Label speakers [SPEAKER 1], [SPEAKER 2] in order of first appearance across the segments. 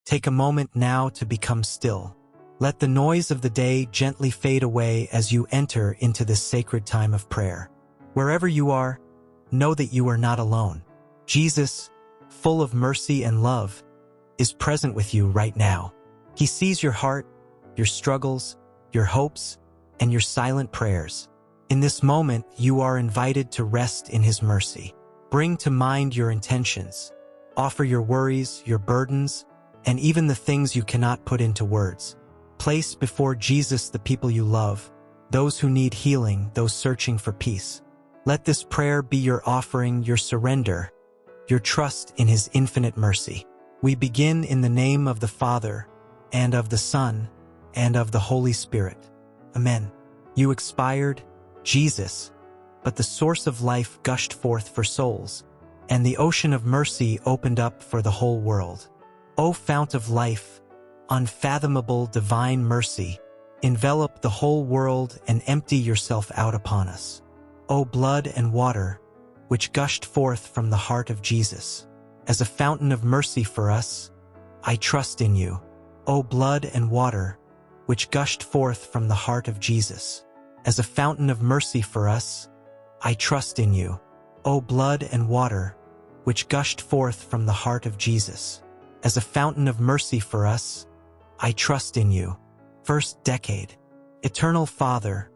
[SPEAKER 1] Take a moment now to become still. Let the noise of the day gently fade away as you enter into this sacred time of prayer. Wherever you are, know that you are not alone. Jesus, full of mercy and love, is present with you right now. He sees your heart, your struggles, your hopes, and your silent prayers. In this moment, you are invited to rest in His mercy. Bring to mind your intentions. Offer your worries, your burdens, and even the things you cannot put into words. Place before Jesus the people you love, those who need healing, those searching for peace. Let this prayer be your offering, your surrender, your trust in His infinite mercy. We begin in the name of the Father, and of the Son, and of the Holy Spirit. Amen. You expired, Jesus, but the source of life gushed forth for souls, and the ocean of mercy opened up for the whole world. O fount of life, unfathomable divine mercy, envelop the whole world and empty yourself out upon us. O blood and water, which gushed forth from the heart of Jesus, as a fountain of mercy for us, I trust in you. O blood and water, which gushed forth from the heart of Jesus, as a fountain of mercy for us, I trust in you. O blood and water, which gushed forth from the heart of Jesus, as a fountain of mercy for us, I trust in you. First decade. Eternal Father,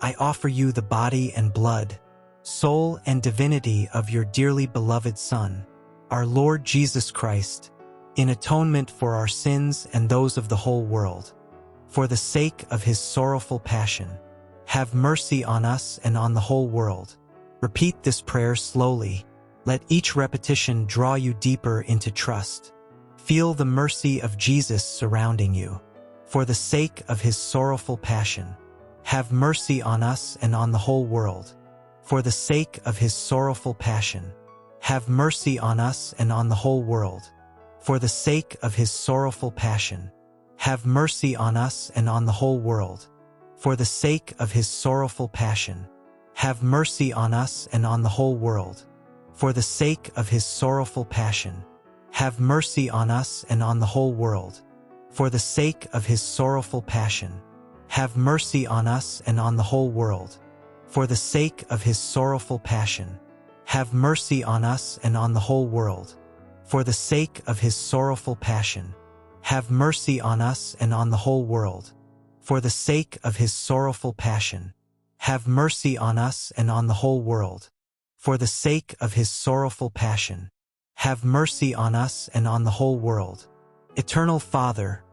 [SPEAKER 1] I offer you the body and blood, soul and divinity of your dearly beloved Son, our Lord Jesus Christ, in atonement for our sins and those of the whole world. For the sake of His sorrowful passion, have mercy on us and on the whole world. Repeat this prayer slowly. Let each repetition draw you deeper into trust. Feel the mercy of Jesus surrounding you. For the sake of His sorrowful passion, have mercy on us and on the whole world. For the sake of His sorrowful passion, have mercy on us and on the whole world. For the sake of His sorrowful passion, have mercy on us and on the whole world. For the sake of His sorrowful passion, have mercy on us and on the whole world. For the sake of His sorrowful passion, have mercy on us and on the whole world. For the sake of His sorrowful passion, have mercy on us and on the whole world. For the sake of His sorrowful passion, have mercy on us and on the whole world. For the sake of His sorrowful passion, have mercy on us and on the whole world. For the sake of His sorrowful passion, have mercy on us and on the whole world. For the sake of His sorrowful passion, have mercy on us and on the whole world. Eternal Father,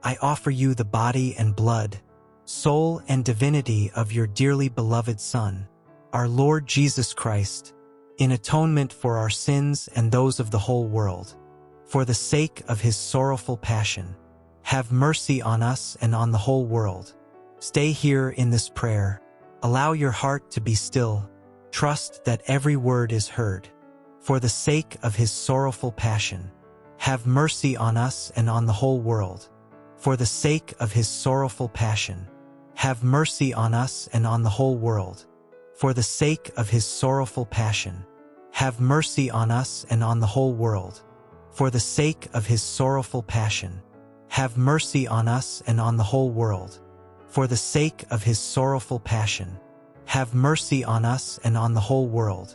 [SPEAKER 1] I offer you the body and blood, soul and divinity of your dearly beloved Son, our Lord Jesus Christ, in atonement for our sins and those of the whole world. For the sake of His sorrowful passion, have mercy on us and on the whole world. Stay here in this prayer. Allow your heart to be still. Trust that every word is heard. For the sake of His sorrowful passion, have mercy on us and on the whole world. For the sake of His sorrowful passion, have mercy on us and on the whole world. For the sake of His sorrowful passion, have mercy on us and on the whole world. For the sake of His sorrowful passion, have mercy on us and on the whole world. For the sake of His sorrowful passion, have mercy on us and on the whole world.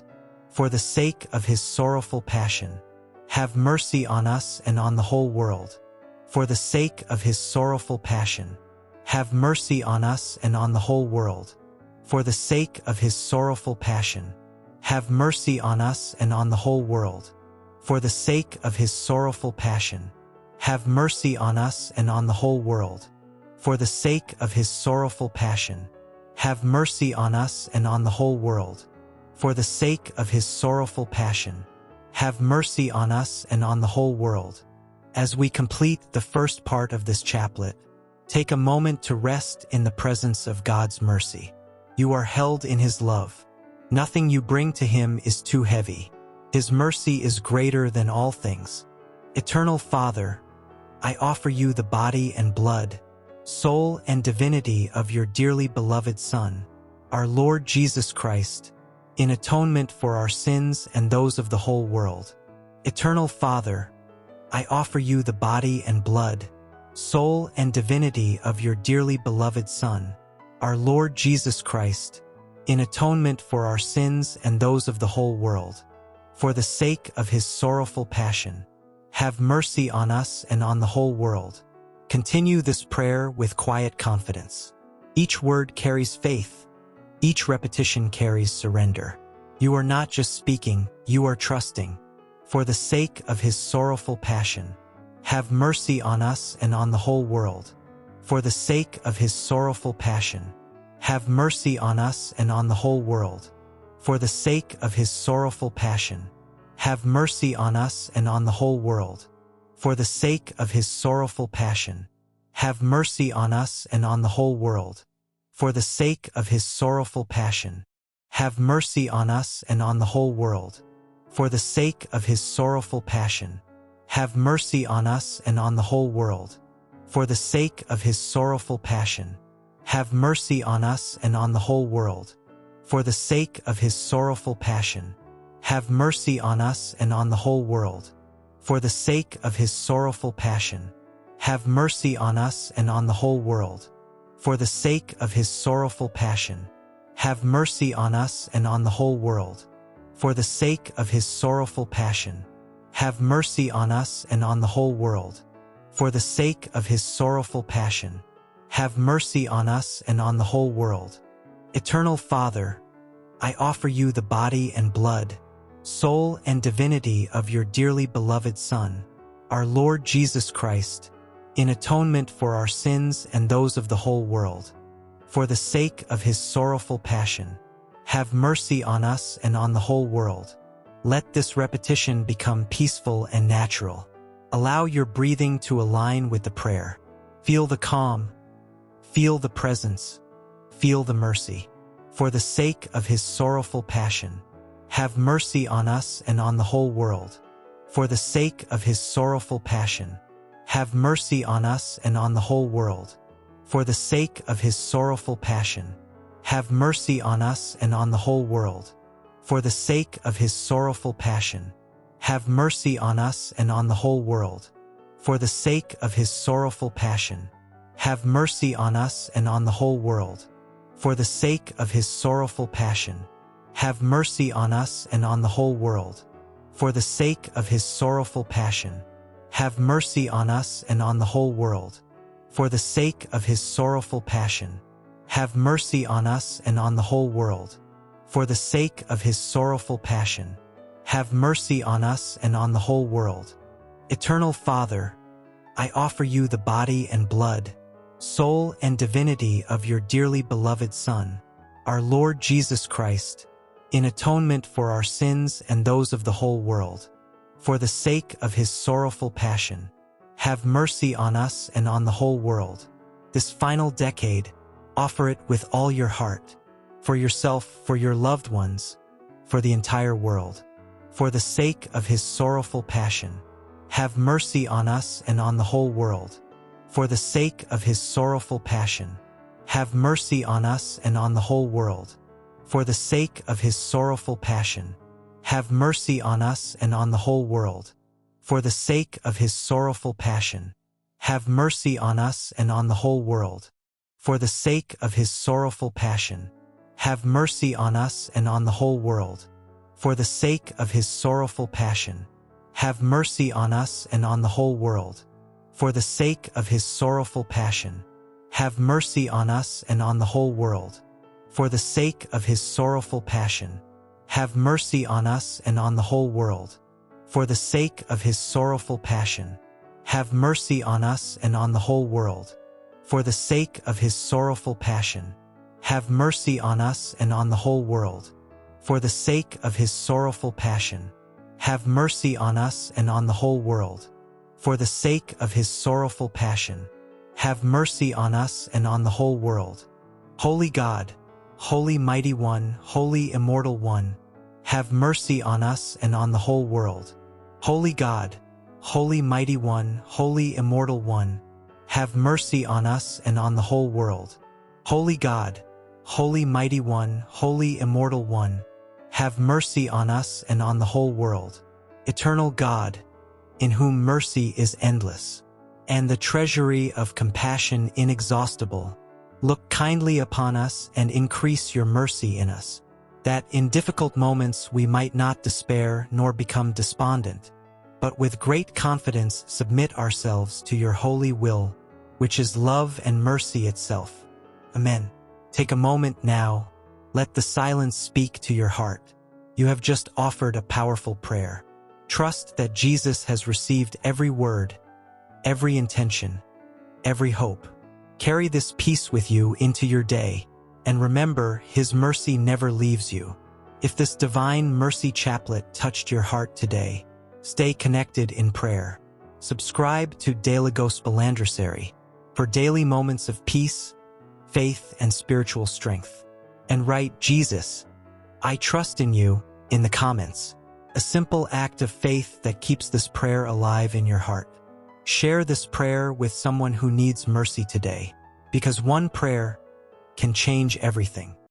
[SPEAKER 1] For the sake of His sorrowful passion, have mercy on us and on the whole world. For the sake of His sorrowful passion, have mercy on us and on the whole world. For the sake of His sorrowful passion, have mercy on us and on the whole world. For the sake of His sorrowful passion, have mercy on us and on the whole world. For the sake of His sorrowful passion, have mercy on us and on the whole world. For the sake of His sorrowful passion, have mercy on us and on the whole world. As we complete the first part of this chaplet, take a moment to rest in the presence of God's mercy. You are held in His love. Nothing you bring to Him is too heavy. His mercy is greater than all things. Eternal Father, I offer you the body and blood, soul and divinity of your dearly beloved Son, our Lord Jesus Christ, in atonement for our sins and those of the whole world. Eternal Father, I offer you the body and blood, soul and divinity of your dearly beloved Son, our Lord Jesus Christ, in atonement for our sins and those of the whole world. For the sake of his sorrowful passion, have mercy on us and on the whole world. Continue this prayer with quiet confidence. Each word carries faith. Each repetition carries surrender. You are not just speaking, you are trusting. For the sake of his sorrowful passion, have mercy on us and on the whole world. For the sake of his sorrowful passion, have mercy on us and on the whole world. For the sake of his sorrowful passion, have mercy on us and on the whole world. For the sake of his sorrowful passion, have mercy on us and on the whole world. For the sake of his sorrowful passion, have mercy on us and on the whole world. For the sake of his sorrowful passion, have mercy on us and on the whole world. For the sake of his sorrowful passion, have mercy on us and on the whole world. For the sake of his sorrowful passion, have mercy on us and on the whole world. For the sake of his sorrowful passion, have mercy on us and on the whole world. For the sake of his sorrowful passion, have mercy on us and on the whole world. For the sake of his sorrowful passion, have mercy on us and on the whole world. For the sake of his sorrowful passion, have mercy on us and on the whole world. Eternal Father, I offer you the body and blood, soul and divinity of your dearly beloved Son, our Lord Jesus Christ, in atonement for our sins and those of the whole world. For the sake of his sorrowful passion, have mercy on us and on the whole world. Let this repetition become peaceful and natural. Allow your breathing to align with the prayer. Feel the calm. Feel the presence. Feel the mercy. For the sake of his sorrowful passion, have mercy on us and on the whole world. For the sake of his sorrowful passion, have mercy on us and on the whole world. For the sake of his sorrowful passion, have mercy on us and on the whole world. For the sake of his sorrowful passion, have mercy on us and on the whole world. For the sake of his sorrowful passion, have mercy on us and on the whole world. For the sake of his sorrowful passion, have mercy on us and on the whole world. For the sake of his sorrowful passion, have mercy on us and on the whole world. For the sake of his sorrowful passion, have mercy on us and on the whole world. For the sake of his sorrowful passion, have mercy on us and on the whole world. Eternal Father, I offer you the body and blood, soul and divinity of your dearly beloved Son, our Lord Jesus Christ, in atonement for our sins and those of the whole world. For the sake of his sorrowful passion, have mercy on us and on the whole world. This final decade, offer it with all your heart, for yourself, for your loved ones, for the entire world. For the sake of his sorrowful passion, have mercy on us and on the whole world. For the sake of his sorrowful passion, have mercy on us and on the whole world. For the sake of his sorrowful passion, have mercy on us and on the whole world. For the sake of his sorrowful passion, have mercy on us and on the whole world. For the sake of his sorrowful passion, have mercy on us and on the whole world. For the sake of his sorrowful passion, have mercy on us and on the whole world. For the sake of his sorrowful passion, have mercy on us and on the whole world. For the sake of his sorrowful passion, have mercy on us and on the whole world. For the sake of his sorrowful passion, have mercy on us and on the whole world. For the sake of his sorrowful passion, have mercy on us and on the whole world. For the sake of his sorrowful passion, have mercy on us and on the whole world. For the sake of his sorrowful passion, have mercy on us and on the whole world. Holy God, Holy Mighty One, Holy Immortal One, have mercy on us and on the whole world. Holy God, Holy Mighty One, Holy Immortal One, have mercy on us and on the whole world. Holy God, Holy Mighty One, Holy Immortal One, have mercy on us and on the whole world. Eternal God, in whom mercy is endless, and the treasury of compassion inexhaustible. Look kindly upon us and increase your mercy in us, that in difficult moments we might not despair nor become despondent, but with great confidence submit ourselves to your holy will, which is love and mercy itself. Amen. Take a moment now. Let the silence speak to your heart. You have just offered a powerful prayer. Trust that Jesus has received every word, every intention, every hope. Carry this peace with you into your day, and remember, His mercy never leaves you. If this Divine Mercy Chaplet touched your heart today, stay connected in prayer. Subscribe to Daily Gospel for daily moments of peace, faith, and spiritual strength. And write "Jesus, I trust in you" in the comments. A simple act of faith that keeps this prayer alive in your heart. Share this prayer with someone who needs mercy today, because one prayer can change everything.